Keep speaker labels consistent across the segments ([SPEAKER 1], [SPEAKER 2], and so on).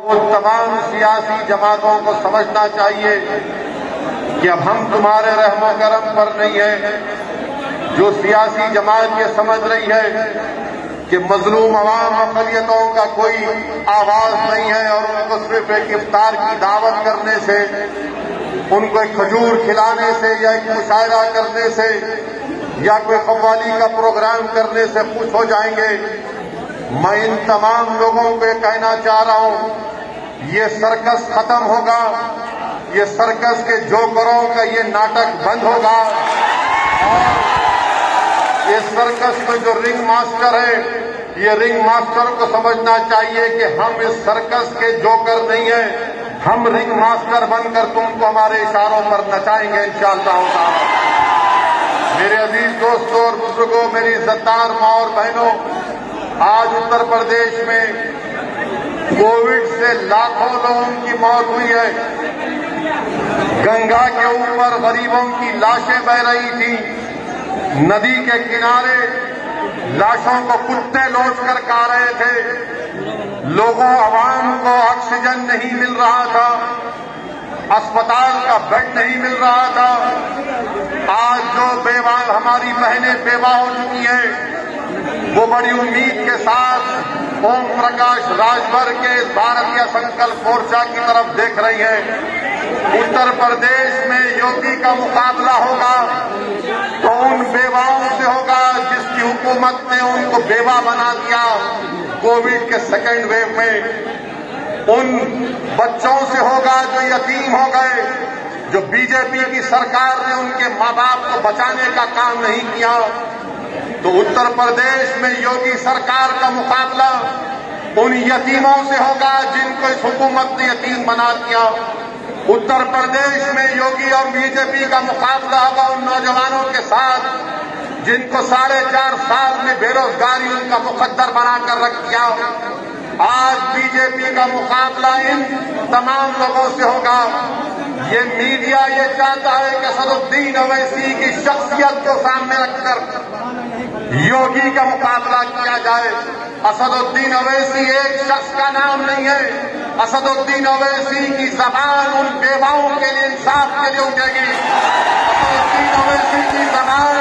[SPEAKER 1] वो तमाम सियासी जमातों को समझना चाहिए कि अब हम तुम्हारे रहमो करम पर नहीं है। जो सियासी जमात ये समझ रही है कि मजलूम अवाम अक़लियतों का कोई आवाज नहीं है और उनको सिर्फ एक इफ्तार की दावत करने से, उनको एक खजूर खिलाने से या एक मुशायरा करने से या कोई कव्वाली का प्रोग्राम करने से खुश हो जाएंगे। मैं इन तमाम लोगों को ये कहना चाह रहा हूं, ये सर्कस खत्म होगा, ये सर्कस के जोकरों का ये नाटक बंद होगा और ये सर्कस में जो रिंग मास्टर है, ये रिंग मास्टर को समझना चाहिए कि हम इस सर्कस के जोकर नहीं है, हम रिंग मास्टर बनकर तुमको हमारे इशारों पर नचाएंगे इंशाअल्लाह। मेरे अजीज दोस्तों और बुजुर्गों, मेरी इज्जतदार माँ और बहनों, आज उत्तर प्रदेश में कोविड से लाखों लोगों की मौत हुई है। गंगा के ऊपर गरीबों की लाशें बह रही थी, नदी के किनारे लाशों को कुत्ते लोच कर खा रहे थे, लोगों आवाम को ऑक्सीजन नहीं मिल रहा था, अस्पताल का बेड नहीं मिल रहा था। आज जो बेवा हमारी बहनें बेवा हो चुकी हैं, वो बड़ी उम्मीद के साथ ओम प्रकाश राजभर के भारतीय संकल्प मोर्चा की तरफ देख रही है। उत्तर प्रदेश में योगी का मुकाबला होगा तो उन बेवाओं से होगा जिसकी हुकूमत ने उनको बेवा बना दिया कोविड के सेकेंड वेव में। उन बच्चों से होगा जो यतीम हो गए, जो बीजेपी की सरकार ने उनके माँ बाप को बचाने का काम नहीं किया। तो उत्तर प्रदेश में योगी सरकार का मुकाबला उन यतीमों से होगा जिनको इस हुकूमत ने यतीम बना दिया। उत्तर प्रदेश में योगी और बीजेपी का मुकाबला होगा उन नौजवानों के साथ जिनको 4.5 साल में बेरोजगारी उनका मुकद्दर बनाकर रख दिया। आज बीजेपी का मुकाबला इन तमाम लोगों से होगा। ये मीडिया ये चाहता है कि असदुद्दीन अवैसी की शख्सियत को सामने रखकर योगी का मुकाबला किया जाए। असदुद्दीन अवैसी एक शख्स का नाम नहीं है, असदुद्दीन अवैसी की जबान उन बेवाओं के लिए इंसाफ के लिए उठेगी। असदुद्दीन अवैसी की जबान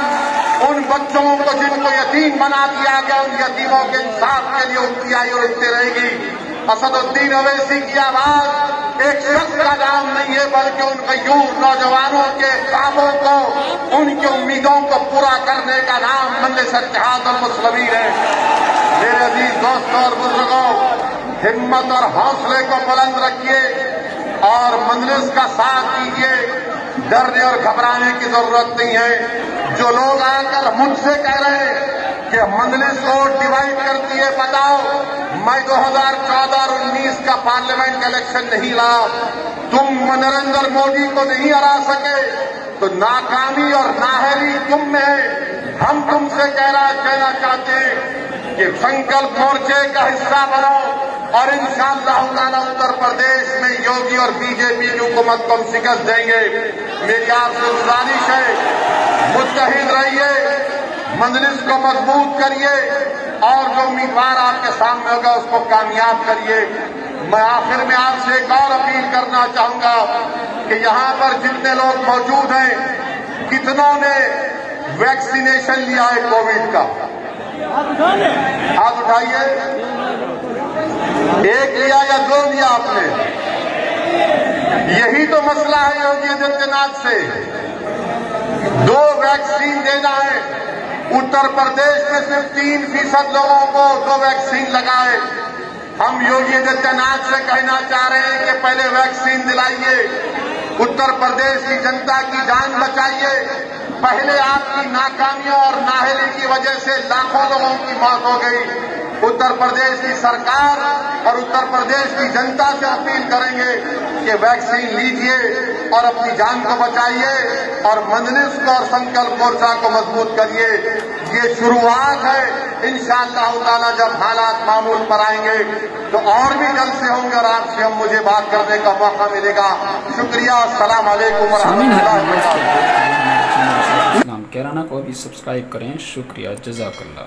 [SPEAKER 1] उन बच्चों को जिनको यतीम बना दिया गया, उन यतीमों के इंसाफ के लिए उठती आई और उठती रहेगी। असदुद्दीन अवैसी की आवाज एक शख्स का नाम नहीं है, बल्कि उन गयूर नौजवानों के ख्वाबों को, उनकी उम्मीदों को पूरा करने का नाम मजलिस इत्तेहाद और मुस्लिमीन है। मेरे अजीज दोस्तों और बुजुर्गों, हिम्मत और हौसले को बुलंद रखिए और मजलिस का साथ दीजिए। डरने और घबराने की जरूरत नहीं है। जो लोग आकर मुझसे कह रहे हैं कि मजलिस को डिवाइड करती है, बताओ मैं 2014 और 19 का पार्लियामेंट इलेक्शन नहीं रहा, तुम नरेंद्र मोदी को नहीं हरा सके, तो नाकामी और नाहरी तुम में है। हम तुमसे कहना चाहते हैं कि संकल्प मोर्चे का हिस्सा बनो और इंशाअल्लाह ताला उत्तर प्रदेश में योगी और बीजेपी की हुकूमत को हम शिकस्त देंगे। मेरी आपसे गुजारिश है, मुत्तहिद रहिए, मजलिस को मजबूत करिए और जो उम्मीदवार आपके सामने होगा उसको कामयाब करिए। मैं आखिर में आपसे एक और अपील करना चाहूंगा कि यहां पर जितने लोग मौजूद हैं, कितनों ने वैक्सीनेशन लिया है कोविड का? हाथ उठाइए। एक लिया या 2 लिया आपने? यही तो मसला है योगी आदित्यनाथ से। 2 वैक्सीन देना है। उत्तर प्रदेश में सिर्फ 3% लोगों को 2 वैक्सीन लगाए। हम योगी आदित्यनाथ से कहना चाह रहे हैं कि पहले वैक्सीन दिलाइए, उत्तर प्रदेश की जनता की जान बचाइए। पहले आपकी नाकामियों और नाअहली की वजह से लाखों लोगों की मौत हो गई। उत्तर प्रदेश की सरकार और उत्तर प्रदेश की जनता से अपील करेंगे कि वैक्सीन लीजिए और अपनी जान को बचाइए और मजलिस को और संकल्प मोर्चा को मजबूत करिए। ये शुरुआत है। इंशाअल्लाह ताला जब हालात मामूल पर आएंगे तो और भी जलसे होंगे और आपसे हम मुझे बात करने का मौका मिलेगा। शुक्रिया। अस्सलाम वालेकुम व रहमतुल्लाहि व बरकातहू।
[SPEAKER 2] कैराना को भी सब्सक्राइब करें। शुक्रिया, जज़ाकल्लाह।